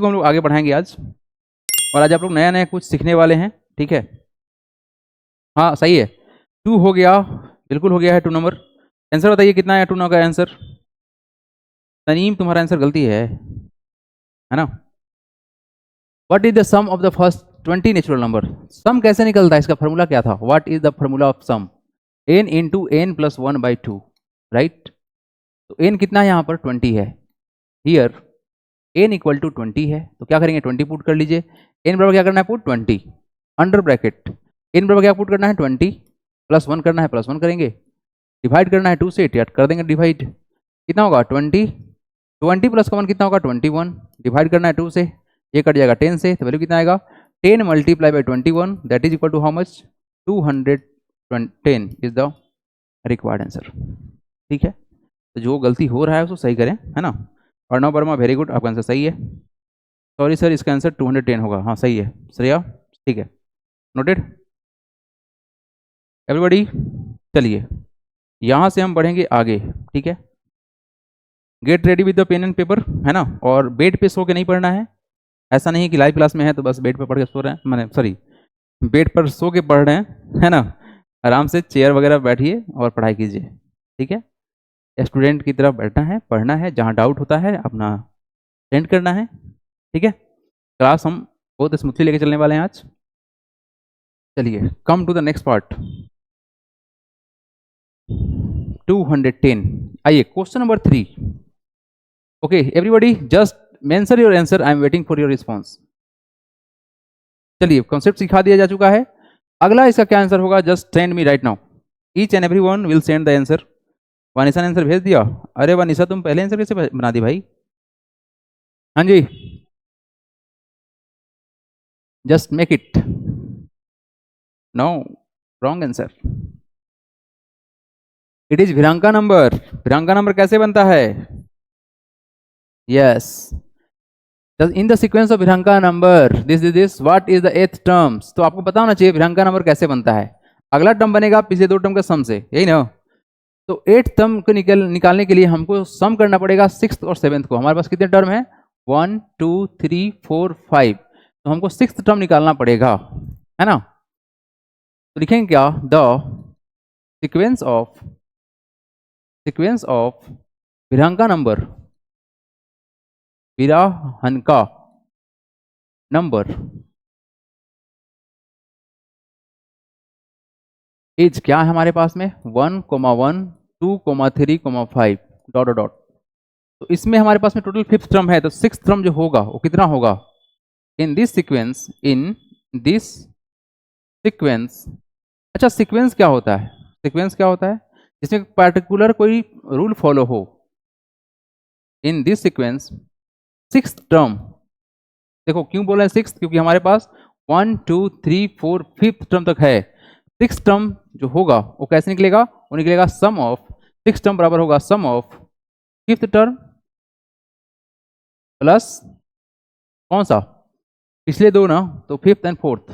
को हम लोग आगे बढ़ाएंगे आज, और आज आप लोग नया नया कुछ सीखने वाले हैं, ठीक है। हाँ सही है, 2 हो गया, बिल्कुल हो गया है 2 नंबर। आंसर बताइए कितना है 2 नंबर का आंसर। तनीम तुम्हारा आंसर गलती है ना। What is the sum of the first 20 natural number. Sum कैसे निकलता है, इसका फॉर्मूला क्या था। What is the formula of sum, n into n plus 1/2, right. तो n कितना है यहाँ पर 20 है, हियर n इक्वल टू 20 है, तो क्या करेंगे 20 पुट कर लीजिए। n बराबर क्या करना है पुट 20 अंडर ब्रैकेट, n बराबर क्या पुट करना है 20 प्लस 1 करना है प्लस 1 करेंगे, डिवाइड करना है 2 से, कर देंगे डिवाइड, कितना होगा 20 प्लस का 1 कितना होगा 21, डिवाइड करना है 2 से, ये कट जाएगा 10 से, तो वैल्यू कितना आएगा 10 multiply by 21, that is equal to how much 210 is the required answer, ठीक है। तो जो गलती हो रहा है उसको सही करें, है ना। अर्णव वर्मा वेरी गुड, आपका आंसर सही है। सॉरी सर, इसका आंसर 210 होगा, हाँ सही है श्रेया, ठीक है, नोटेड एवरीबॉडी। चलिए यहाँ से हम बढ़ेंगे आगे, ठीक है। Get ready with the pen and paper, है ना। और बेड पे सो के नहीं पढ़ना है, ऐसा नहीं कि लाइव क्लास में है तो बस बेड पे पढ़ के सो रहे हैं, मैंने सॉरी बेड पर सो के पढ़ रहे हैं, है ना। आराम से चेयर वगैरह बैठिए और पढ़ाई कीजिए, ठीक है। स्टूडेंट की तरफ बैठना है, पढ़ना है, जहाँ डाउट होता है अपना अटेंड करना है, ठीक है। क्लास हम बहुत स्मूथली लेके चलने वाले हैं आज। चलिए come to the next part 210। आइए question number 3। Okay everybody just mention your answer, I am waiting for your response. चलिए कॉन्सेप्ट सिखा दिया जा चुका है, अगला इसका क्या आंसर होगा, just send me right now, each and every one will send the answer. Vanisha ने आंसर भेज दिया, अरे वानिशा तुम पहले आंसर कैसे बना दी भाई। हाँ जी, just make it, no wrong answer, it is Virahanka number. Virahanka number कैसे बनता है, yes in the sequence of Virahanka number this what is the 8th terms. तो आपको पता होना चाहिए भिरांका नंबर कैसे बनता है। अगला टर्म बनेगा पिछले 2 टर्म का सम से, यही ना। तो 8th टर्म को निकालने के लिए हमको सम करना पड़ेगा 6th और 7th को। हमारे पास कितने टर्म है 1 2 3 4 5, तो हमको 6th टर्म निकालना पड़ेगा, है ना। तो लिखेंगे क्या, the sequence of Virahanka number, Virahanka number is क्या है हमारे पास में 1, 1 2, 3, 5 डॉट डॉट डॉट। तो इसमें हमारे पास में टोटल 5th टर्म है, तो 6th टर्म जो होगा वो कितना होगा इन दिस सीक्वेंस। अच्छा सीक्वेंस क्या होता है, सीक्वेंस क्या होता है, जिसमें पर्टिकुलर कोई रूल फॉलो हो। In this sequence 6th term, देखो क्यों बोला है 6th, क्योंकि हमारे पास 1 2 3 4 5th टर्म तक है। 6th टर्म जो होगा वो कैसे निकलेगा, वो निकलेगा सम ऑफ 6th टर्म बराबर होगा सम ऑफ 5th टर्म प्लस कौन सा पिछले 2 ना, तो 5th एंड 4th,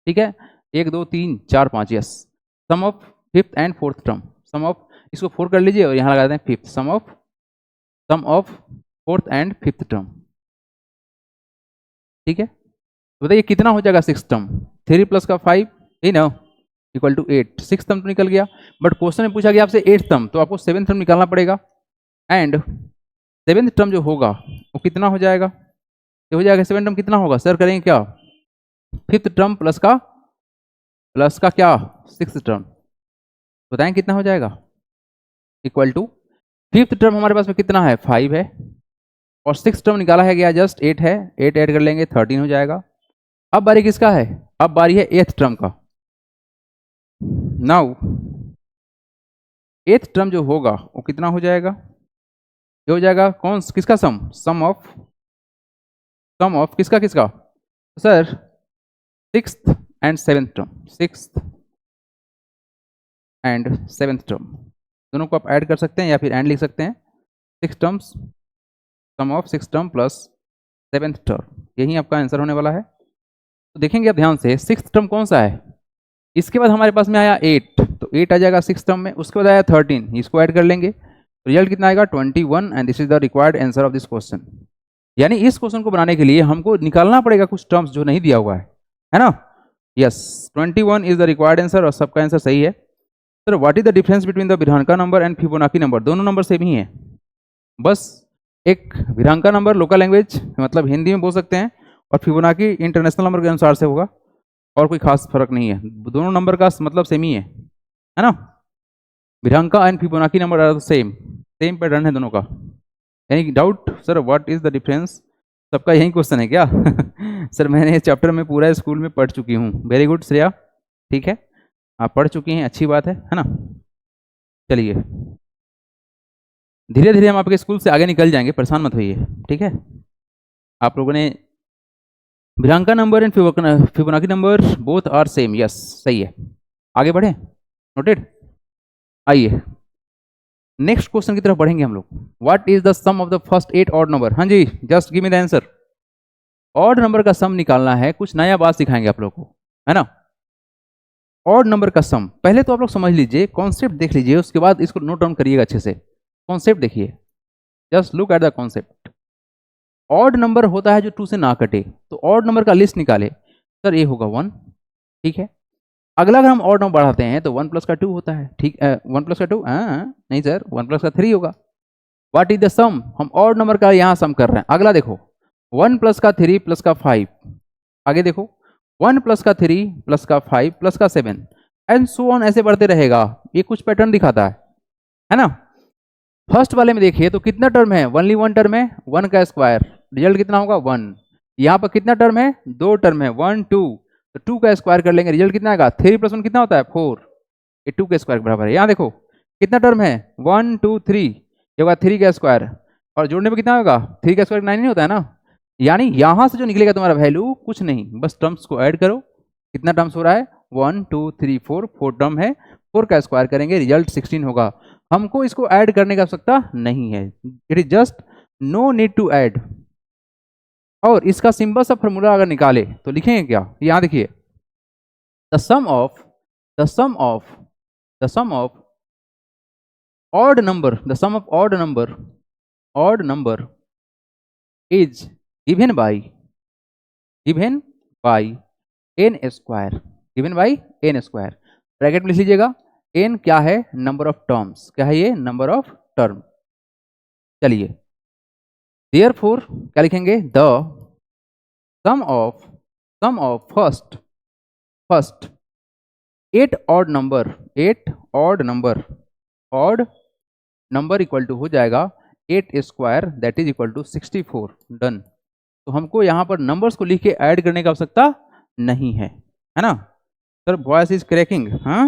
ठीक है। 1 2 3 4 5, yes sum of 5th and 4th term, sum of इसको 4 कर लीजिए और यहाँ लगा देते हैं 5th, some of 4th and 5th term, ठीक है। तो बताइए कितना हो जाएगा 6th टर्म, 3 प्लस का 5 ही ना इक्वल टू 8, 6th टर्म तो निकल गया। बट क्वेश्चन में पूछा गया आपसे 8th टर्म, तो आपको 7th टर्म निकालना पड़ेगा, एंड 7th टर्म जो होगा वो कितना हो जाएगा, ये हो जाएगा 7th टर्म कितना होगा सर, करेंगे क्या 5th टर्म प्लस का क्या 6th टर्म, बताएं कितना हो जाएगा, इक्वल टू 5th टर्म हमारे पास में कितना है 5 है, और 6th टर्म निकाला है गया जस्ट 8 है, 8 ऐड कर लेंगे 13 हो जाएगा। अब बारी किसका है, अब बारी है 8th टर्म का। नाउ 8th टर्म जो होगा वो कितना हो जाएगा, ये हो जाएगा कौन किसका सम ऑफ किसका sir 6th and 7th term, 6th and 7th term दोनों को आप ऐड कर सकते हैं या फिर एंड लिख सकते हैं। 6 terms, sum of 6 term plus 7th term, यही आपका आंसर होने वाला है। तो देखेंगे आप ध्यान से 6th टर्म कौन सा है, इसके बाद हमारे पास में आया 8, तो 8 आ जाएगा 6th टर्म में, उसके बाद आया 13, इसको ऐड कर लेंगे, रिजल्ट कितना आएगा 21, and this is the required answer of this question. यानी इस क्वेश्चन को बनाने के लिए हमको निकालना पड़ेगा कुछ टर्म्स जो नहीं दिया हुआ है ना। Yes, 21 is the required answer और सबका आंसर सही है। Sir what is the difference between the Virahanka number and Fibonacci number? दोनों नंबर सेम ही है, बस एक भिरांका नंबर लोकल लैंग्वेज मतलब हिंदी में बोल सकते हैं और फिबोनाची इंटरनेशनल नंबर के अनुसार से होगा, और कोई खास फर्क नहीं है, दोनों नंबर का मतलब सेम ही है ना। Virahanka and Fibonacci number are same same pattern है दोनों का। Any doubt sir what is the difference? सबका यही क्वेश्चन है क्या? सर मैंने इस चैप्टर में पूरा स्कूल में पढ़ चुकी हूँ। वेरी गुड श्रेया, ठीक है आप पढ़ चुकी हैं, अच्छी बात है ना। चलिए धीरे धीरे हम आपके स्कूल से आगे निकल जाएंगे, परेशान मत होइए, ठीक है। आप लोगों ने Virahanka number and Fibonacci number both are same, yes सही है। आगे बढ़े, नोटेड। आइए नेक्स्ट क्वेश्चन की तरफ बढ़ेंगे हम लोग। What is the sum of the first 8 odd number? हाँ जी, just give me the answer. Odd number का सम निकालना है, कुछ नया बात सिखाएंगे आप लोग को, है ना। ऑड नंबर का सम पहले तो आप लोग समझ लीजिए, कॉन्सेप्ट देख लीजिए, उसके बाद इसको नोट डाउन करिएगा अच्छे से। कॉन्सेप्ट देखिए, just look at the concept. Odd number होता है जो 2 से ना कटे, तो ऑड नंबर का लिस्ट निकाले। सर ये होगा 1, ठीक है। अगला अगर हम ऑड नंबर बढ़ाते हैं तो 1 प्लस का 2 होता है, ठीक। 1 प्लस का 2 नहीं सर, 1 प्लस का 3 होगा। व्हाट इज द सम? हम ऑड नंबर का यहाँ सम कर रहे हैं। अगला देखो 1 प्लस का 3 प्लस का 5, आगे देखो 1 प्लस का 3 प्लस का 5 प्लस का 7 एंड सो ऑन, ऐसे बढ़ते रहेगा। ये कुछ पैटर्न दिखाता है ना। फर्स्ट वाले में देखिए तो कितना टर्म है? ओनली 1 टर्म है, 1 का स्क्वायर, रिजल्ट कितना होगा 1। यहाँ पर कितना टर्म है? 2 टर्म है, 1 2, तो 2 का स्क्वायर कर लेंगे, रिजल्ट कितना आएगा? 3 प्लस 1 कितना होता है? 4, ये 2 के स्क्वायर के बराबर है। यहाँ देखो कितना टर्म है? 1 2 3, ये होगा 3 का स्क्वायर, और जोड़ने पर कितना होगा? 3 का स्क्वायर 9 नहीं होता है ना। यानी यहाँ से जो निकलेगा तुम्हारा वैल्यू कुछ नहीं, बस टर्म्स को ऐड करो। कितना टर्म्स हो रहा है? 1 2 3 4, 4 टर्म है, 4 का स्क्वायर करेंगे, रिजल्ट 16 होगा। हमको इसको ऐड करने की आवश्यकता नहीं है, it is just no need to add. और इसका सिंपल सा फॉर्मूला अगर निकाले तो लिखेंगे क्या? यहाँ देखिए, the sum of odd number, the sum of odd number is given by n square, given by n square. Bracket में लिख लीजिएगा, n क्या है? Number of terms. क्या है ये? Number of term. चलिए देयरफॉर क्या लिखेंगे? The sum of first 8 odd number equal to हो जाएगा 8 square, that is equal to 64। Done. तो हमको यहाँ पर नंबर्स को लिख के ऐड करने की आवश्यकता नहीं है ना। सर वॉइस इज क्रैकिंग, हाँ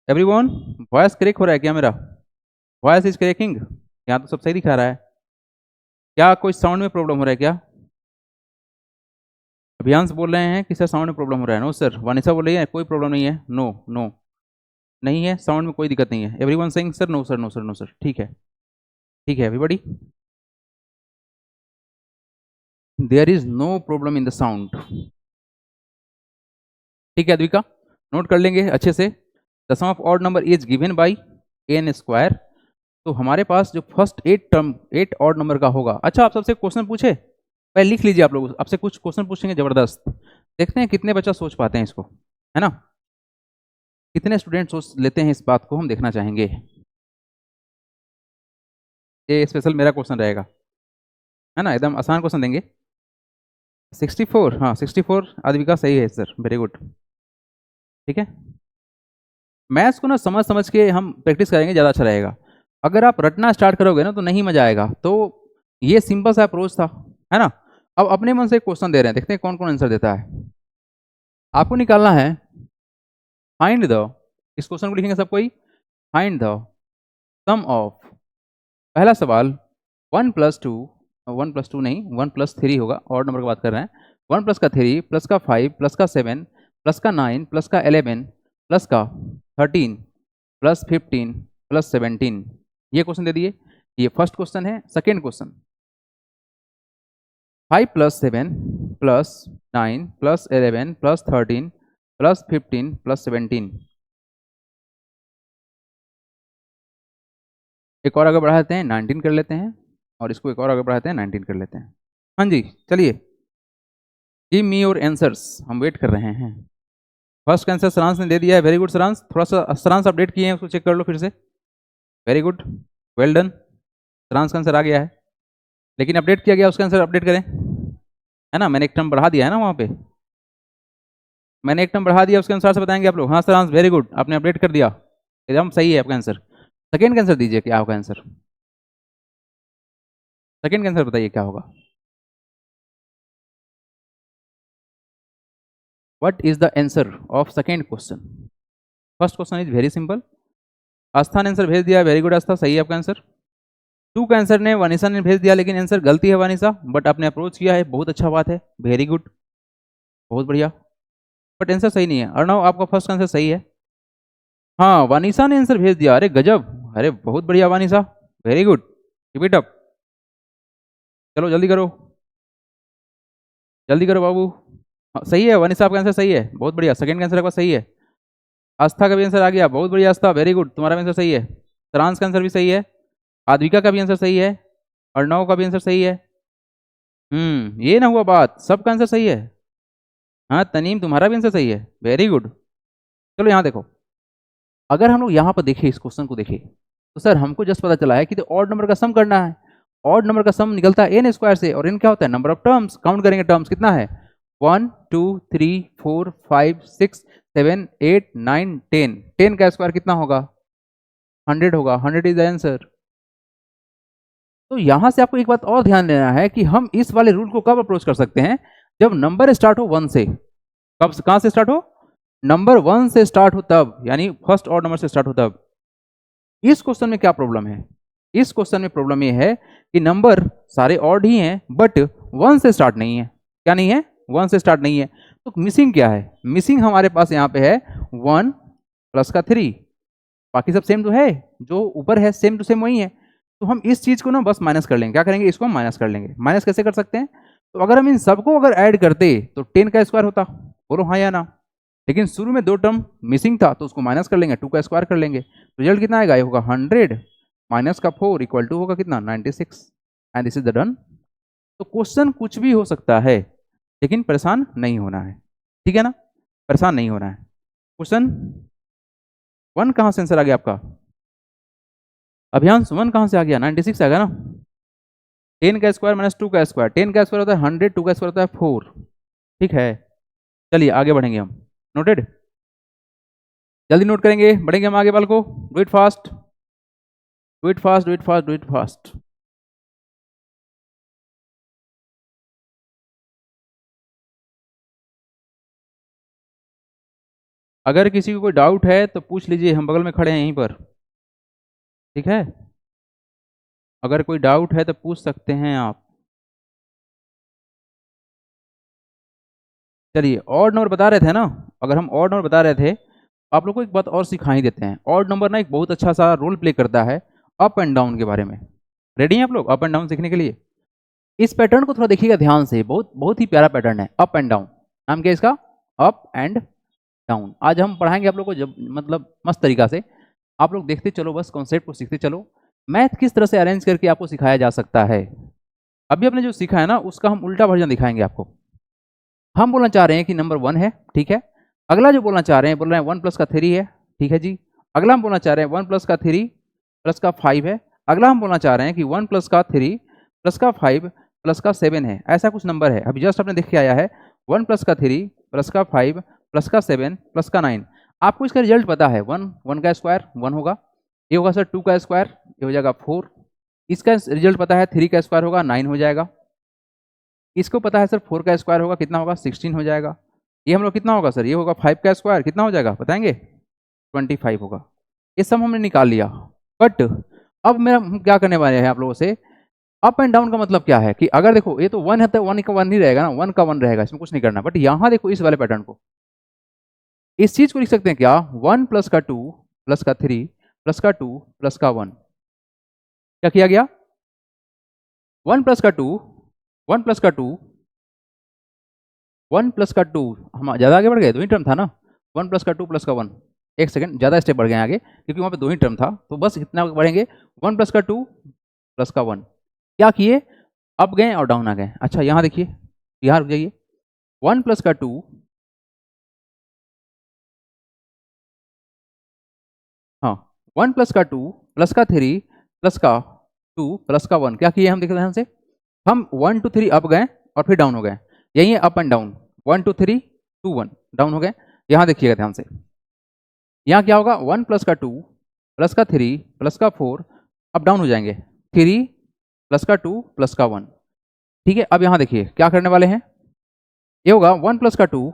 एवरीवन, वॉइस क्रैक हो रहा है क्या मेरा? Voice is cracking? यहाँ तो सब सही दिखा रहा है। क्या कोई साउंड में प्रॉब्लम हो रहा है क्या? अभियांश बोल रहे हैं कि सर साउंड में प्रॉब्लम हो रहा है। नो सर, वानिसा बोल रही है कोई प्रॉब्लम नहीं है। नो नो नहीं है, साउंड में कोई दिक्कत नहीं है। Everyone saying sir no sir no sir no sir, ठीक है everybody, there is no problem in the sound. ठीक है अद्विका, नोट कर लेंगे अच्छे से। The sum of odd number is given by n square. तो हमारे पास जो फर्स्ट 8 ऑड नंबर का होगा। अच्छा आप सबसे क्वेश्चन पूछे, पहले लिख लीजिए। आप लोग आपसे कुछ क्वेश्चन पूछेंगे जबरदस्त, देखते हैं कितने बच्चा सोच पाते हैं इसको, है ना। कितने स्टूडेंट सोच लेते हैं इस बात को, हम देखना चाहेंगे। ये स्पेशल मेरा क्वेश्चन रहेगा, है ना, एकदम आसान क्वेश्चन देंगे। 64, हाँ 64 आदिविका सही है सर, वेरी गुड। ठीक है, मैथ्स को ना समझ समझ के हम प्रैक्टिस करेंगे, ज़्यादा अच्छा रहेगा। अगर आप रटना स्टार्ट करोगे ना तो नहीं मजा आएगा। तो ये सिंपल सा अप्रोच था, है ना। अब अपने मन से क्वेश्चन दे रहे हैं, देखते हैं कौन कौन आंसर देता है। आपको निकालना है फाइंड द, इस क्वेश्चन को लिखेंगे सब कोई, फाइंड द सम ऑफ, पहला सवाल 1 + 2, 1 + 2 नहीं 1 + 3 होगा, और नंबर की बात कर रहे हैं। 1 + का 3 + का 5 + का 7 + का 9 + का 11 + का 13 + 15 + 17, ये क्वेश्चन दे दिए। ये फर्स्ट क्वेश्चन है। Second question 5 + 7 + 9 + 11 + 13 + 15 + 17। एक और आगे बढ़ाते हैं, 19 कर लेते हैं, और इसको एक और आगे बढ़ाते हैं, 19 कर लेते हैं। हाँ जी, चलिए, गिव मी योर आंसर्स, हम वेट कर रहे हैं। फर्स्ट आंसर सरांश ने दे दिया है, वेरी गुड सरांश। थोड़ा सा सरांश अपडेट किए हैं, उसको चेक कर लो फिर से। Very good, well done, Saransh का आंसर आ गया है, लेकिन अपडेट किया गया, उसका आंसर अपडेट करें, है ना। मैंने एक टर्म बढ़ा दिया है ना वहाँ पे, मैंने एक टर्म बढ़ा दिया, उसके अनुसार से बताएंगे आप लोग। हाँ सरांश, वेरी गुड, आपने अपडेट कर दिया, एकदम सही है आपका आंसर। सेकेंड का आंसर दीजिए, क्या होगा आंसर? सेकेंड का आंसर बताइए क्या होगा। What is the answer of second question? First question is very simple. Aastha ने आंसर भेज दिया, वेरी गुड आस्था, सही है आपका आंसर। टू का आंसर ने वानिशा ने भेज दिया, लेकिन आंसर गलती है वानिशा, बट आपने अप्रोच किया है, बहुत अच्छा बात है, वेरी गुड, बहुत बढ़िया, बट आंसर सही नहीं है। अर्णव, आपका फर्स्ट आंसर सही है। हाँ, वानिशा ने आंसर भेज दिया, अरे गजब, अरे बहुत बढ़िया Vanisha, very good, keep it up. चलो जल्दी करो, जल्दी करो बाबू। हाँ, सही है वानिशा, आपका आंसर सही है, बहुत बढ़िया, सेकंड का आंसर आपका सही है। आस्था का भी आंसर आ गया, बहुत बढ़िया आस्था, वेरी गुड, तुम्हारा भी आंसर सही है। सरांश का आंसर भी सही है, आद्विका का भी आंसर सही है, अर्णव का भी आंसर सही है। ये ना हुआ बात, सबका आंसर सही है। हाँ तनीम, तुम्हारा भी आंसर सही है, वेरी गुड। चलो यहाँ देखो, अगर हम लोग यहाँ पर देखें, इस क्वेश्चन को देखें, तो सर हमको जस्ट पता चला है कि ऑड नंबर का सम करना है। ऑड नंबर का सम निकलता है एन स्क्वायर से, और एन क्या होता है? Number of terms. काउंट करेंगे टर्म्स, कितना है? 1 2 3 4 5 6 7 8 9 10। 10 का स्क्वायर कितना होगा? 100 होगा, 100 इज द आंसर। तो यहां से आपको एक बात और ध्यान देना है कि हम इस वाले रूल को कब अप्रोच कर सकते हैं? जब नंबर स्टार्ट हो 1 से। कब, कहां से स्टार्ट हो? नंबर 1 से स्टार्ट हो तब, यानी फर्स्ट ऑड नंबर से स्टार्ट हो तब। इस क्वेश्चन में क्या प्रॉब्लम है? इस क्वेश्चन में प्रॉब्लम ये है कि नंबर सारे ऑड ही हैं, बट 1 से स्टार्ट नहीं है। क्या नहीं है? 1 से स्टार्ट नहीं है। तो मिसिंग क्या है? मिसिंग हमारे पास यहाँ पे है 1 प्लस का 3। बाकी सब सेम तो है, जो ऊपर है सेम टू सेम वही है। तो हम इस चीज को ना बस माइनस कर लेंगे। क्या करेंगे? इसको हम माइनस कर लेंगे। माइनस कैसे कर सकते हैं? तो अगर हम इन सबको अगर ऐड करते तो 10 का स्क्वायर होता, बोलो हाँ या ना। लेकिन शुरू में 2 टर्म मिसिंग था, तो उसको माइनस कर लेंगे, 2 का स्क्वायर कर लेंगे। रिजल्ट कितना आएगा? ये होगा 100 माइनस का 4 इक्वल टू होगा कितना? 96। And this is the done. तो क्वेश्चन कुछ भी हो सकता है, लेकिन परेशान नहीं होना है, ठीक है ना? परेशान नहीं होना है। क्वेश्चन 1 कहाँ से आंसर आ गया आपका? अभियांश 1 कहाँ से आ गया? 96 आ गया ना। 10 का स्क्वायर माइनस 2 का स्क्वायर, 10 का स्क्वायर होता है 100, 2 का स्क्वायर होता है 4, ठीक है। चलिए आगे बढ़ेंगे हम। नोटेड? जल्दी नोट करेंगे, बढ़ेंगे हम आगे बाल को। Do it fast, do it fast, do it fast, do it fast. अगर किसी को कोई डाउट है तो पूछ लीजिए, हम बगल में खड़े हैं यहीं पर, ठीक है। अगर कोई डाउट है तो पूछ सकते हैं आप। चलिए, ऑड नंबर बता रहे थे ना, अगर हम ऑड नंबर बता रहे थे, आप लोग को एक बात और सिखा ही देते हैं। ऑड नंबर ना एक बहुत अच्छा सा रोल प्ले करता है अप एंड डाउन के बारे में। रेडी हैं आप लोग अप एंड डाउन सीखने के लिए? इस पैटर्न को थोड़ा देखिएगा ध्यान से, बहुत बहुत ही प्यारा पैटर्न है, अप एंड डाउन। नाम क्या है इसका? Up and down. आज हम पढ़ाएंगे आप लोग को, जब मतलब मस्त तरीका से। आप लोग देखते चलो, बस कॉन्सेप्ट को सीखते चलो। मैथ किस तरह से अरेंज करके आपको सिखाया जा सकता है, अभी आपने जो सीखा है ना, उसका हम उल्टा वर्जन दिखाएंगे आपको। हम बोलना चाह रहे हैं कि नंबर 1 है, ठीक है। अगला जो बोलना चाह रहे हैं, बोल रहे हैं 1 प्लस का 3 है, ठीक है जी। अगला हम बोलना चाह रहे हैं 1 प्लस का 3 प्लस का 5 है। अगला हम बोलना चाह रहे हैं कि 1 प्लस का 3 प्लस का 5 प्लस का 7 है। ऐसा कुछ नंबर है, अभी जस्ट आपने देख के आया है 1 प्लस का 3 प्लस का 5 प्लस का 7 प्लस का 9। आपको इसका रिजल्ट पता है, 1 का स्क्वायर 1 होगा, ये होगा सर 2 का स्क्वायर, ये हो जाएगा 4। इसका रिजल्ट पता है 3 का स्क्वायर होगा 9 हो जाएगा। इसको पता है सर 4 का स्क्वायर होगा कितना होगा? 16 हो जाएगा। ये हम लोग कितना होगा सर? ये होगा 5 का स्क्वायर कितना हो जाएगा बताएंगे? 25 होगा। ये सब हमने निकाल लिया। बट अब मेरा हम क्या करने वाले हैं आप लोगों से, अप एंड डाउन का मतलब क्या है कि अगर देखो ये तो 1 है तो 1 का 1 ही रहेगा ना, 1 का 1 रहेगा, इसमें कुछ नहीं करना। बट यहाँ देखो इस वाले पैटर्न को, इस चीज को लिख सकते हैं क्या? 1 प्लस का 2 प्लस का 3 प्लस का 2 प्लस का 1। क्या किया गया? 1 प्लस का 2, 1 प्लस का 2, 1 प्लस का 2, हम ज़्यादा आगे बढ़ गए, 2 ही टर्म था ना। 1 प्लस का 2 प्लस का 1, एक सेकंड ज़्यादा स्टेप बढ़ गए आगे, क्योंकि वहाँ पे 2 ही टर्म था, तो बस इतना बढ़ेंगे। 1 प्लस का 2 प्लस का 1, क्या किए, अप गए और डाउन आ गए। अच्छा यहाँ देखिए, यहाँ रुक जाइए, 1 प्लस का 2, हाँ 1 प्लस का 2 प्लस का 3 प्लस का 2 प्लस का 1, क्या किए हम, देखते ध्यान से, हम 1 2 3 अप गए और फिर डाउन हो गए, यही है अप एंड डाउन, 1 2 3 2 1 डाउन हो गए। यहाँ देखिएगा ध्यान से, यहाँ क्या होगा, 1 प्लस का 2 प्लस का 3 प्लस का 4, अब डाउन हो जाएंगे, 3 प्लस का 2 प्लस का 1, ठीक है। अब यहाँ देखिए क्या करने वाले हैं, ये होगा 1 प्लस का 2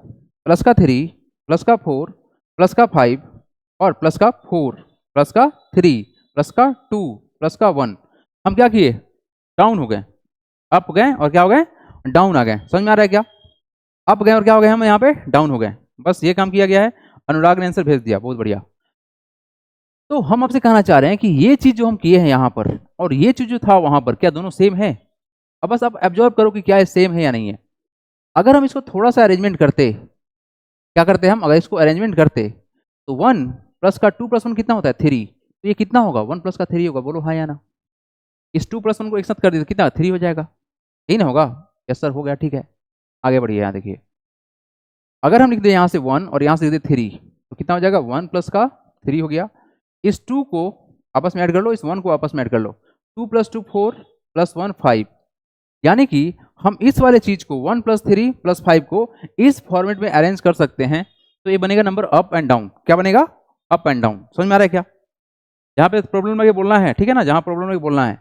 प्लस का 3 प्लस का 4 प्लस का 5 और प्लस का 4 प्लस का 3 प्लस का 2 प्लस का 1, हम क्या किए, डाउन हो गए, अप गए और क्या हो गए, डाउन आ गए। समझ में आ रहा है क्या, अप गए और क्या हो गए, हम यहाँ पे डाउन हो गए। बस ये काम किया गया है, अनुराग ने आंसर भेज दिया, बहुत बढ़िया। तो हम आपसे कहना चाह रहे हैं कि ये चीज जो हम किए हैं यहाँ पर और ये चीज जो था वहां पर, क्या दोनों सेम है। अब बस आप एब्जॉर्व करो कि क्या ये सेम है या नहीं है। अगर हम इसको थोड़ा सा अरेंजमेंट करते, क्या करते हम, अगर इसको अरेंजमेंट करते तो 1 प्लस का 2 प्लस 1 कितना होता है, 3, तो ये कितना होगा, 1 प्लस का 3 होगा, बोलो हाँ या ना। इस 2 प्लस 1 को एक साथ कर देते कितना, 3 हो जाएगा, यही ना होगा। यस सर, हो गया, ठीक है। आगे बढ़िए, यहाँ देखिए, अगर हम लिख दें यहाँ से 1 और यहाँ से लिख दें 3 तो कितना हो जाएगा, 1 प्लस का 3 हो गया। इस 2 को आपस में ऐड कर लो, इस 1 को आपस में ऐड कर लो, 2 प्लस 2 4 प्लस 1 5, यानी कि हम इस वाले चीज को 1 प्लस 3 प्लस 5 को इस फॉर्मेट में अरेंज कर सकते हैं, तो ये बनेगा नंबर अप एंड डाउन। क्या बनेगा, अप एंड डाउन। समझ में आ रहा है क्या, जहाँ पे प्रॉब्लम में बोलना है, ठीक है ना, जहाँ प्रॉब्लम में बोलना है।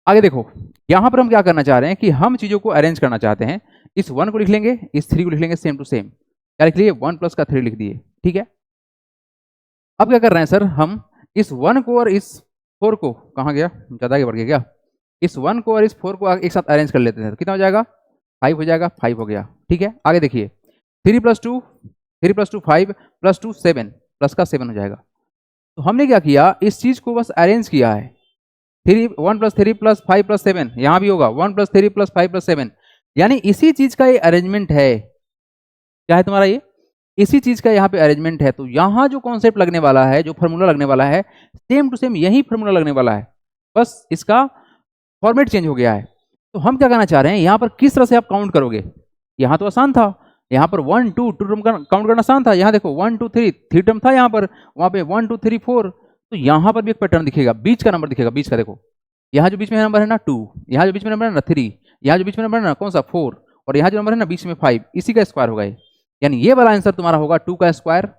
आगे देखो, यहाँ पर हम क्या करना चाह रहे हैं कि हम चीजों को अरेंज करना चाहते हैं। इस 1 को लिख लेंगे, इस 3 को लिख लेंगे सेम टू सेम, क्या लिख लिए, 1 प्लस का 3 लिख दिए, ठीक है। अब क्या कर रहे हैं सर, हम इस 1 को और इस 4 को, कहाँ गया, ज़्यादा आगे बढ़ गया क्या, इस 1 को और इस 4 को एक साथ अरेंज कर लेते हैं, तो कितना हो जाएगा, 5 हो जाएगा, 5 हो गया, ठीक है। आगे देखिए, 3 प्लस 2 5 प्लस 2 7 प्लस का 7 हो जाएगा। तो हमने क्या किया, इस चीज़ को बस अरेंज किया है, 1 प्लस 3 प्लस 5 प्लस 7, यहाँ भी होगा 1 प्लस 3 प्लस 5 प्लस 7, यानी इसी चीज़ का ये अरेंजमेंट है। क्या है तुम्हारा, ये इसी चीज का यहाँ पे अरेंजमेंट है। तो यहाँ जो कॉन्सेप्ट लगने वाला है, जो फॉर्मूला लगने वाला है, सेम टू सेम यही फॉर्मूला लगने वाला है, बस इसका फॉर्मेट चेंज हो गया है। तो हम क्या कहना चाह रहे हैं, यहाँ पर किस तरह से आप काउंट करोगे, यहाँ तो आसान था, यहाँ पर 1 2 टर्म काउंट करना आसान था। यहाँ देखो 1 2 3 टर्म था यहाँ पर, वहाँ पे 1 2 3 4, तो यहाँ पर भी एक पैटर्न दिखेगा, बीच का नंबर दिखेगा, बीच का देखो, यहाँ जो बीच में नंबर है ना 2, यहाँ जो बीच में नंबर है ना 3, यहाँ जो बीच में नंबर है ना कौन सा 4, और यहाँ जो नंबर है ना बीच में 5, इसी का स्क्वायर होगा ये। यानी ये वाला आंसर तुम्हारा होगा 2 का स्क्वायर,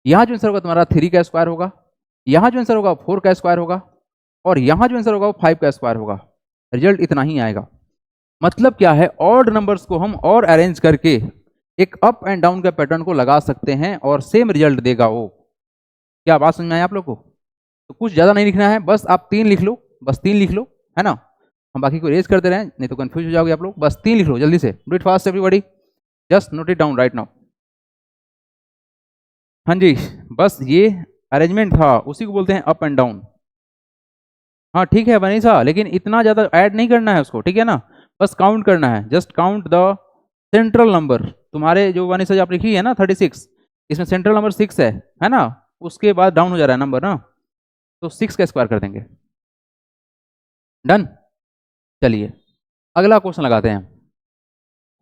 यहाँ जो आंसर होगा तुम्हारा 3 का स्क्वायर होगा, यहाँ जो आंसर होगा 4 का स्क्वायर होगा, और यहाँ जो आंसर होगा वो 5 का स्क्वायर होगा। रिजल्ट इतना ही आएगा। मतलब क्या है, ऑड नंबर्स को हम और अरेंज करके एक अप एंड डाउन का पैटर्न को लगा सकते हैं और सेम रिजल्ट देगा वो। क्या बात समझ में आई आप लोग को। तो कुछ ज़्यादा नहीं लिखना है, बस आप 3 लिख लो, बस 3 लिख लो, है ना। हम बाकी को रेज करते रहें, नहीं तो कंफ्यूज हो जाओगे आप लोग। बस 3 लिख लो जल्दी से, do it fast everybody, just note it down right now. हाँ जी, बस ये अरेंजमेंट था, उसी को बोलते हैं अप एंड डाउन। हाँ ठीक है वनीसा, लेकिन इतना ज़्यादा ऐड नहीं करना है उसको, ठीक है ना, बस काउंट करना है, just count the central number. तुम्हारे जो वनीसा जो आप लिखी है ना 36, इसमें सेंट्रल नंबर 6 है ना, उसके बाद डाउन हो जा रहा है नंबर ना, तो 6 का स्क्वायर कर देंगे। डन। चलिए अगला क्वेश्चन लगाते हैं।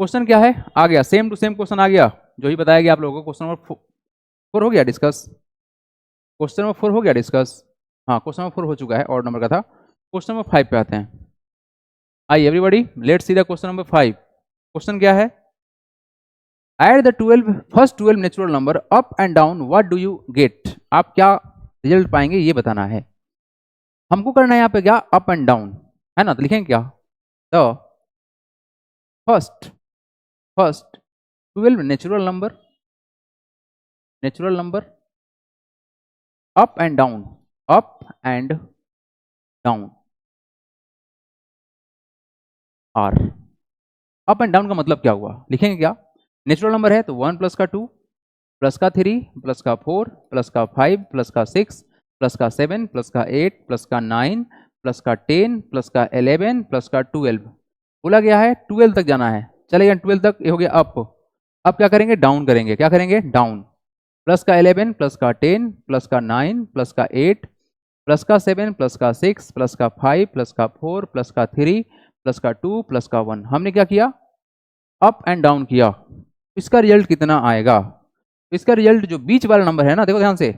क्वेश्चन क्या है, आ गया सेम टू सेम क्वेश्चन आ गया, जो ही बताया गया आप लोगों को। क्वेश्चन नंबर 4 हो गया डिस्कस, क्वेश्चन नंबर 4 हो गया डिस्कस, हाँ क्वेश्चन नंबर 4 हो चुका है, और नंबर का था। क्वेश्चन नंबर 5 पे आते हैं। Hi everybody, let's see the question number 5। Question क्या है, add the 12 first 12 natural number up and down, what do you get. आप क्या रिजल्ट पाएंगे ये बताना है। हमको करना है यहाँ पे क्या, अप एंड डाउन, है ना। तो लिखेंगे क्या, the first 12 natural number up and down are. Up and down का मतलब क्या हुआ, लिखेंगे क्या, नेचुरल नंबर है तो 1 प्लस का 2 प्लस का 3 प्लस का 4 प्लस का 5 प्लस का 6 प्लस का 7 प्लस का 8 प्लस का 9 प्लस का 10 प्लस का 11 प्लस का 12। बोला गया है 12 तक जाना है, चलेगा 12 तक, ये हो गया अप। अब क्या करेंगे, डाउन करेंगे, क्या करेंगे, डाउन। प्लस का 11 प्लस का 10 प्लस का 9 प्लस का 8 प्लस का 7 प्लस का 6 प्लस का 5 प्लस का 4 प्लस का 3 प्लस का 2 प्लस का 1, हमने क्या किया, अप एंड डाउन किया। इसका रिजल्ट कितना आएगा, इसका रिजल्ट जो बीच वाला नंबर है ना, देखो ध्यान से,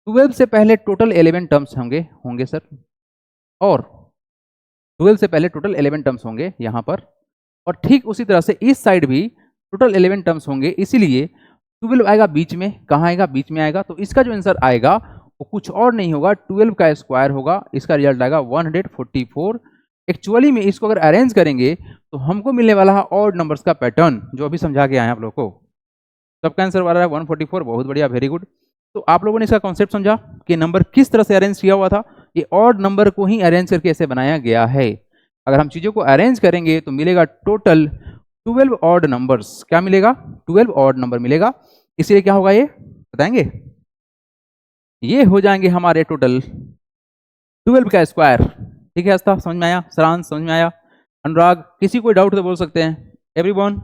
12 से पहले टोटल 11 टर्म्स होंगे सर, और 12 से पहले टोटल 11 टर्म्स होंगे यहाँ पर, और ठीक उसी तरह से इस साइड भी टोटल 11 टर्म्स होंगे, इसीलिए 12 आएगा बीच में, कहाँ आएगा, बीच में आएगा। तो इसका जो आंसर आएगा वो कुछ और नहीं होगा, 12 का स्क्वायर होगा, इसका रिजल्ट आएगा 144। एक्चुअली में इसको अगर अरेंज करेंगे तो हमको मिलने वाला है ऑड नंबर्स का पैटर्न, जो अभी समझा के आए हैं आप लोग को। सबका आंसर वाला है 144, बहुत बढ़िया, वेरी गुड। तो आप लोगों ने इसका कॉन्सेप्ट समझा कि नंबर किस तरह से अरेंज किया हुआ था, ये ऑड नंबर को ही अरेंज करके ऐसे बनाया गया है। अगर हम चीज़ों को अरेंज करेंगे तो मिलेगा टोटल 12 ऑड नंबर्स, क्या मिलेगा, 12 ऑड नंबर मिलेगा। इसलिए क्या होगा ये बताएंगे, ये हो जाएंगे हमारे टोटल 12 का स्क्वायर। ठीक है आस्था, समझ में आया, सरांश समझ में आया, अनुराग, किसी कोई डाउट तो बोल सकते हैं, एवरीवन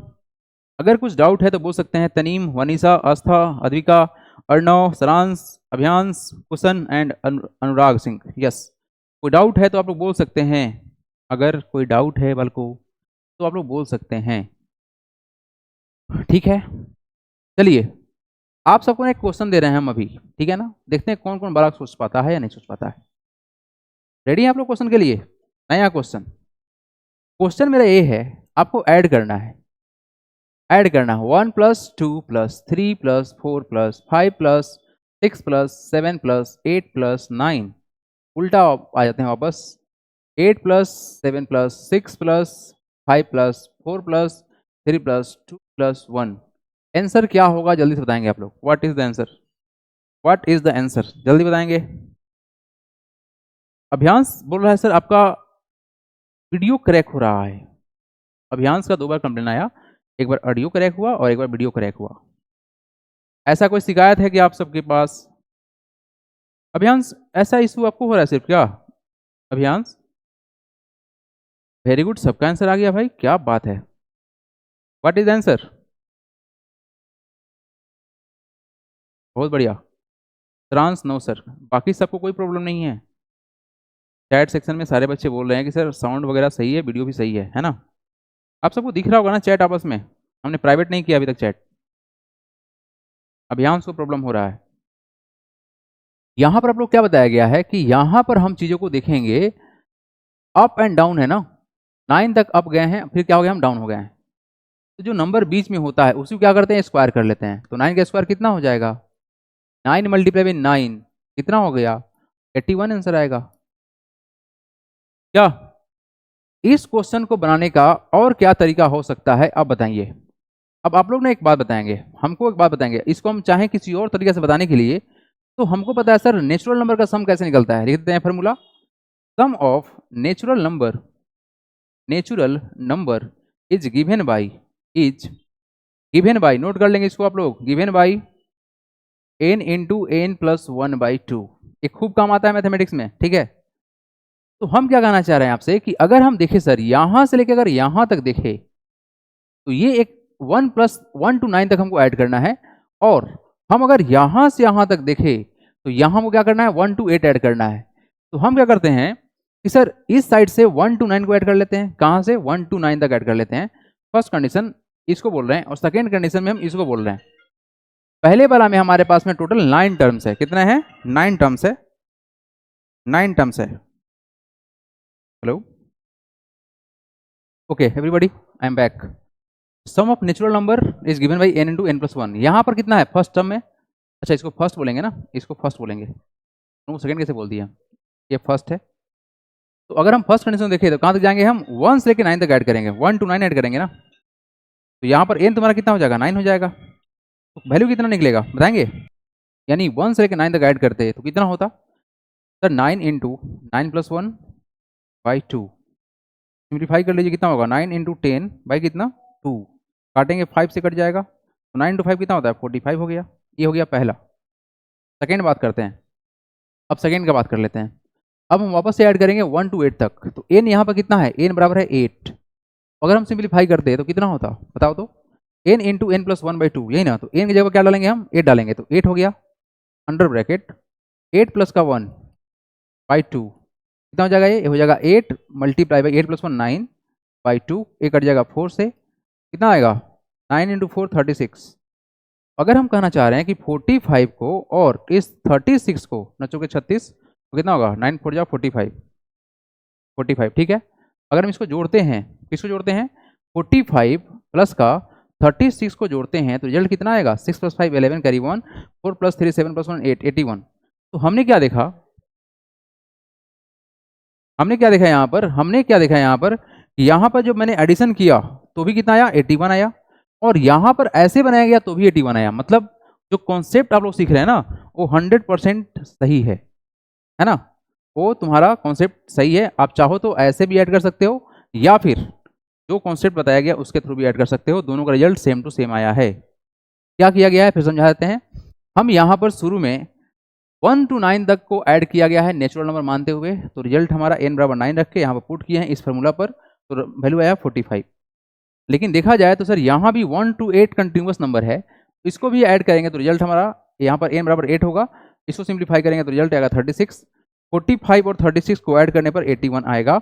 अगर कुछ डाउट है तो बोल सकते हैं, तनीम, वनीसा, आस्था, अद्विका, अर्णव, सरांश, अभियांश, कुशन एंड अनुराग सिंह, यस। कोई डाउट है तो आप लोग बोल सकते हैं, अगर कोई डाउट है बल को तो आप लोग बोल सकते हैं, ठीक है। चलिए आप सबको एक क्वेश्चन दे रहे हैं हम अभी, ठीक है ना, देखते हैं कौन कौन बड़ा सोच पाता है या नहीं सोच पाता है। रेडी हैं आप लोग क्वेश्चन के लिए, नया क्वेश्चन। क्वेश्चन मेरा ये है, आपको ऐड करना है, ऐड करना है 1 + 2 + 3 + 4 + 5 + 6 + 7 + 8 + 9, उल्टा आ जाते हैं वापस, 8 + 7 + 6 + 5 + 4 + 3 + 2 + 1। आंसर क्या होगा जल्दी से बताएंगे आप लोग, what is the answer, what is the answer, जल्दी बताएंगे। अभियांश बोल रहा है सर आपका वीडियो क्रैक हो रहा है, अभियांश का 2 बार कंप्लेन आया, एक बार ऑडियो क्रैक हुआ और एक बार वीडियो क्रैक हुआ। ऐसा कोई शिकायत है कि आप सबके पास, अभियांश ऐसा इशू आपको हो रहा है सिर्फ क्या, अभियांश, वेरी गुड, सबका आंसर आ गया भाई, क्या बात है, व्हाट इज आंसर, बहुत बढ़िया। ट्रांस नो सर, बाकी सबको कोई प्रॉब्लम नहीं है। चैट सेक्शन में सारे बच्चे बोल रहे हैं कि सर साउंड वगैरह सही है, वीडियो भी सही है ना, आप सबको दिख रहा होगा ना चैट आपस में, हमने प्राइवेट नहीं किया अभी तक चैट। अभियांश को प्रॉब्लम हो रहा है, यहाँ पर आप लोग क्या बताया गया है कि यहाँ पर हम चीज़ों को देखेंगे, अप एंड डाउन है ना, 9 तक अप गए हैं, फिर क्या हो गया, हम डाउन हो गए हैं। तो जो नंबर बीच में होता है उसी को क्या करते हैं, स्क्वायर कर लेते हैं। तो 9 का स्क्वायर कितना हो जाएगा, 9 × 9 कितना हो गया, 81 आंसर आएगा। क्या इस क्वेश्चन को बनाने का और क्या तरीका हो सकता है, अब बताइए। अब आप लोग ने एक बात बताएंगे, हमको एक बात बताएंगे, इसको हम चाहें किसी और तरीके से बताने के लिए, तो हमको पता है सर नेचुरल नंबर का सम कैसे निकलता है, लिख देते हैं formula, sum of natural number is given by, note कर लेंगे इसको आप लोग, गिवन बाई n × n + 1/2। एक खूब काम आता है मैथमेटिक्स में, ठीक है। तो हम क्या कहना चाह रहे हैं आपसे कि अगर हम देखें सर यहां से लेकर अगर यहां तक देखें तो ये एक 1 + 1 to 9 तक हमको ऐड करना है, और हम अगर यहां से यहां तक देखें तो यहां हमको क्या करना है, 1 to 8 ऐड करना है। तो हम क्या करते हैं कि सर इस साइड से 1 to 9 को ऐड कर लेते हैं, कहां से, 1 to 9 तक ऐड कर लेते हैं। फर्स्ट कंडीशन इसको बोल रहे हैं, और सेकेंड कंडीशन में हम इसको बोल रहे हैं। पहले वाला में हमारे पास में टोटल 9 टर्म्स है, कितना है, 9 टर्म्स है, 9 टर्म्स है। Hello, okay everybody, I am back. Sum of natural number is given by n × n + 1। यहाँ पर कितना है फर्स्ट टर्म में, अच्छा इसको फर्स्ट बोलेंगे ना, इसको फर्स्ट बोलेंगे, तो सेकंड कैसे बोल दिया, ये फर्स्ट है। तो अगर हम फर्स्ट कंडीशन देखें तो कहाँ तक जाएंगे हम, 1 से लेकर 9 तक ऐड करेंगे, 1 to 9 ऐड करेंगे ना। तो यहाँ पर n तुम्हारा कितना हो जाएगा, 9 हो जाएगा। तो वैल्यू कितना निकलेगा बताएंगे, यानी 1 से लेकर 9 तक ऐड करते तो कितना होता सर, 9 × 9 + 1/2। सिंप्लीफाई कर लीजिए, कितना होगा, 9 × 10 बाई कितना 2, काटेंगे 5 से कट जाएगा, तो 9 × 5 कितना होता है, 45 हो गया। ये हो गया पहला। सेकेंड बात करते हैं, अब सेकेंड का बात कर लेते हैं। अब हम वापस से ऐड करेंगे 1 to 8 तक, तो n यहाँ पर कितना है, n बराबर है 8। अगर हम सिंप्लीफाई करते हैं तो कितना होता बताओ तो, n × n + 1/2, यही ना। तो n की जगह क्या डालेंगे हम, 8 डालेंगे, तो 8 हो गया, अंडर ब्रैकेट 8 + 1 बाई 2 कितना हो जाएगा, ये हो जाएगा 8 मल्टीप्लाई बाई 8 प्लस 1 9 बाई 2, ये कट जाएगा 4 से, कितना आएगा 9 इंटू 4 36। अगर हम कहना चाह रहे हैं कि 45 को और इस 36 को नचो के 36 तो कितना होगा 9 4 जा 45 45, ठीक है। अगर हम इसको जोड़ते हैं, किसको जोड़ते हैं 45 प्लस का 36 को जोड़ते हैं तो रिजल्ट कितना आएगा 6 प्लस 5 11 कैरी 1 4 प्लस 3 7 प्लस 1 8 81। तो हमने क्या देखा, यहाँ पर यहाँ पर जब मैंने एडिशन किया तो भी कितना आया 81 आया, और यहाँ पर ऐसे बनाया गया तो भी 81 आया। मतलब जो कॉन्सेप्ट आप लोग सीख रहे हैं ना वो 100% सही है ना, वो तुम्हारा कॉन्सेप्ट सही है। आप चाहो तो ऐसे भी ऐड कर सकते हो या फिर जो कॉन्सेप्ट बताया गया उसके थ्रू भी ऐड कर सकते हो, दोनों का रिजल्ट सेम टू सेम आया है। क्या किया गया है फिर समझा देते हैं। हम यहाँ पर शुरू में 1 to 9 तक को ऐड किया गया है नेचुरल नंबर मानते हुए, तो रिजल्ट हमारा n बराबर 9 रख के यहाँ पर पुट किए हैं इस फॉर्मूला पर, तो वैल्यू आया 45। लेकिन देखा जाए तो सर यहाँ भी 1 to 8 कंटिन्यूस नंबर है, इसको भी ऐड करेंगे तो रिजल्ट हमारा यहाँ पर n बराबर 8 होगा, इसको सिंप्लीफाई करेंगे तो रिजल्ट आएगा 36। 45 और 36 को ऐड करने पर 81 आएगा।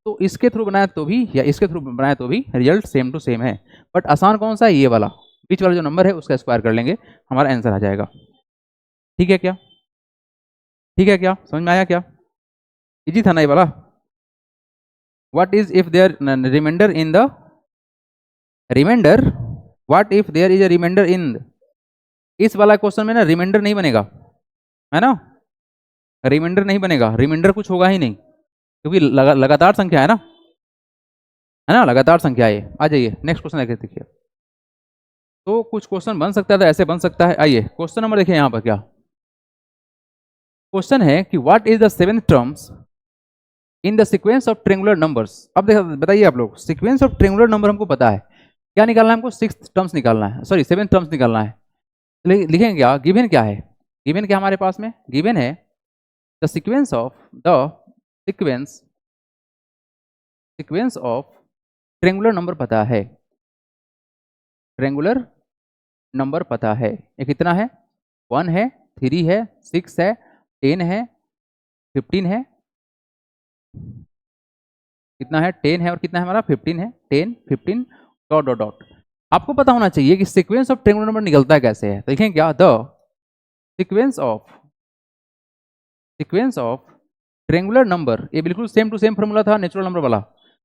तो इसके थ्रू बनाया तो भी या इसके थ्रू बनाया तो भी रिजल्ट सेम टू सेम है, बट आसान कौन सा है, ये वाला बीच वाला जो नंबर है उसका स्क्वायर कर लेंगे, हमारा आंसर आ जाएगा। ठीक है क्या, समझ में आया क्या, इजी था ना ये वाला। What is if there remainder in the remainder, what if there is a remainder in, इस वाला क्वेश्चन में ना रिमाइंडर नहीं बनेगा, है ना, रिमाइंडर नहीं बनेगा, रिमाइंडर कुछ होगा ही नहीं क्योंकि लगातार संख्या है ना, लगातार संख्या है। आ जाइए नेक्स्ट क्वेश्चन देखिए। तो कुछ क्वेश्चन बन सकता है तो ऐसे बन सकता है। आइए क्वेश्चन नंबर देखिए, यहाँ पर क्या क्वेश्चन है कि what is the 7th terms in the sequence of triangular numbers. अब बताइए आप लोग, सीक्वेंस ऑफ ट्रेंगुलर नंबर हमको पता है, क्या निकालना है हमको 6th टर्म्स निकालना है, सॉरी 7th टर्म्स निकालना है। लिखेंगे क्या, गिवन क्या है, गिवन क्या हमारे पास में गिवन है the sequence of triangular number पता है, ट्रेंगुलर नंबर पता है। ये कितना है 1 है 3 है 6 है 10 है 15 है, कितना है 10 है और कितना है हमारा 15 है, 10 15 डॉट डॉट डॉट। आपको पता होना चाहिए कि सीक्वेंस ऑफ ट्रेंगुलर नंबर निकलता है कैसे है। तो देखें क्या, the sequence of triangular number, ये बिल्कुल सेम टू सेम फॉर्मूला था नेचुरल नंबर वाला।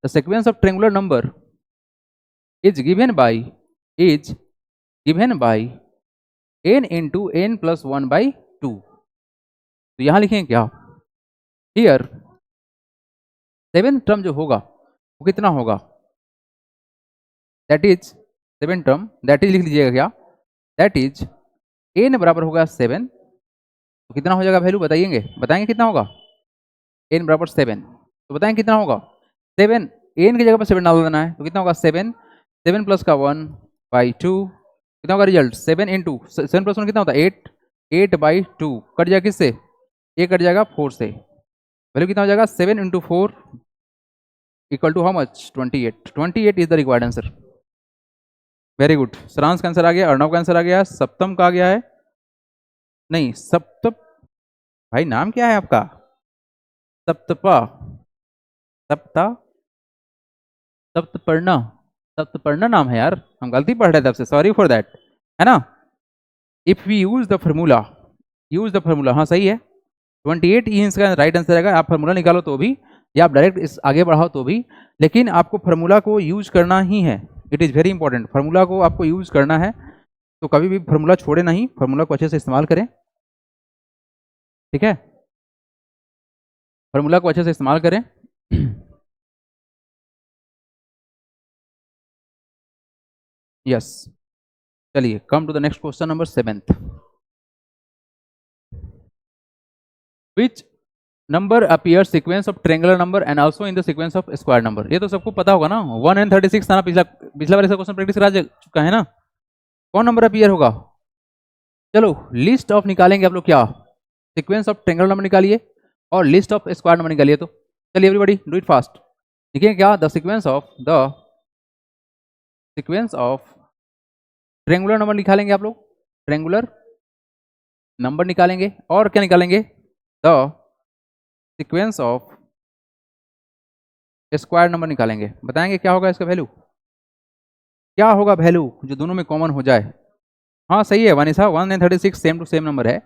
The sequence of triangular number is given by n into n plus 1 by 2। तो यहां लिखें क्या, हियर 7th टर्म जो होगा वो कितना होगा, that is 7th term, that is लिख लीजिएगा क्या, दैट इज n बराबर होगा 7, तो कितना हो जाएगा वैल्यू बताएंगे कितना होगा, n बराबर 7, तो बताएंगे कितना होगा 7, n की जगह पर 7 डाल देना है, तो कितना होगा 7 प्लस का 1 बाई 2, कितना होगा रिजल्ट 7 इंटू 7 प्लस 1 कितना होता है 8 बाई 2, कट जाएगा किससे, ये कट जाएगा 4 से, वैल्यू कितना हो जाएगा 7 into 4 equal to how much 28 is the required answer. Very good, Saransh का आंसर आ गया, अर्णव का आंसर आ गया, सप्तम का आ गया है, नहीं सप्त, भाई नाम क्या है आपका, सप्तपा, सप्तपर्णा नाम है यार, हम गलती पढ़ रहे थे आपसे, सॉरी फॉर दैट, है ना। If we use the formula, हाँ सही है 28 ही इसका राइट आंसर आएगा। आप फार्मूला निकालो तो भी या आप डायरेक्ट इस आगे बढ़ाओ तो भी, लेकिन आपको फार्मूला को यूज करना ही है, it is very important, formula को आपको यूज करना है। तो कभी भी फार्मूला छोड़े नहीं, फार्मूला को अच्छे से इस्तेमाल करें, ठीक है, फार्मूला को अच्छे से इस्तेमाल करें। यस, चलिए come to the next question number 7th। Which number appear sequence of triangular number and also in the sequence of square number. ये तो सबको पता होगा ना, 1 and 36 था ना, पिछला बार ऐसा क्वेश्चन प्रैक्टिस करा चुका है ना। कौन नंबर अपीयर होगा, चलो लिस्ट ऑफ निकालेंगे आप लोग, क्या सीक्वेंस ऑफ ट्रेंगुलर नंबर निकालिए और लिस्ट ऑफ स्क्वायर नंबर निकालिए। तो चलिए एवरीबॉडी डू इट फास्ट, देखिए क्या, the sequence of triangular number निकालेंगे आप लोग, ट्रेंगुलर नंबर निकालेंगे और क्या निकालेंगे, the sequence of square number निकालेंगे, बताएंगे क्या होगा इसका वैल्यू, क्या होगा वैल्यू जो दोनों में कॉमन हो जाए। हाँ सही है Vanisha, 1 and 36 same to same number है।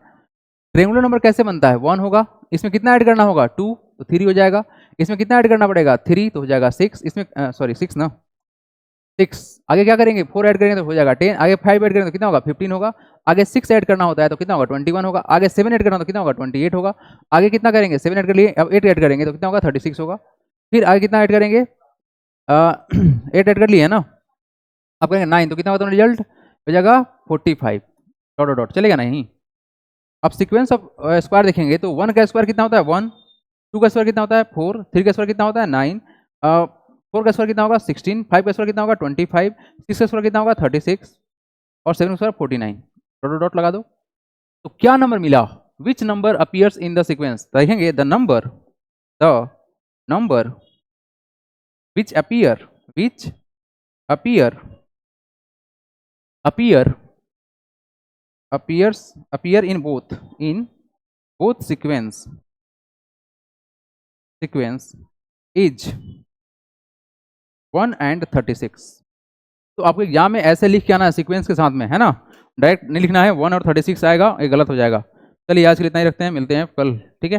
ट्रेंगुलर नंबर कैसे बनता है, 1 होगा, इसमें कितना ऐड करना होगा 2, तो 3 हो जाएगा, इसमें कितना ऐड करना पड़ेगा 3, तो हो जाएगा 6, इसमें सॉरी 6 ना, 6 आगे क्या करेंगे 4 ऐड करेंगे तो हो जाएगा 10, आगे 5 ऐड करेंगे तो कितना होगा 15 होगा, आगे 6 ऐड करना होता है तो कितना होगा 21 होगा, आगे 7 ऐड करना तो कितना होगा 28 होगा, आगे कितना करेंगे 7 ऐड कर लिए, अब 8 ऐड करेंगे तो कितना होगा 36 होगा, फिर आगे कितना ऐड करेंगे 8 ऐड कर लिए है ना, अब करेंगे 9 तो कितना होगा, तो रिजल्ट हो जाएगा 45, डॉट डॉट चलेगा नहीं। अब सीक्वेंस ऑफ स्क्वायर देखेंगे तो 1 का स्क्वायर कितना होता है 1, 2 का स्क्वायर कितना होता है 4, 3 का स्क्वायर कितना होता है 9, 4 का स्क्वायर कितना होगा 16, 5 का स्क्वायर कितना होगा 25, 6 का स्क्वायर कितना होगा 36 और 7 का स्क्वायर 49, डॉट डॉट लगा दो। तो क्या नंबर मिला, which number appears in the sequence, देखेंगे the number which appear in both sequence is 1 and 36। तो आपको एग्जाम में ऐसे लिख के आना है सीक्वेंस के साथ में, है ना, डायरेक्ट नहीं लिखना है 1 और 36 आएगा, ये गलत हो जाएगा। चलिए आज के लिए इतना ही रखते हैं, मिलते हैं कल, ठीक है।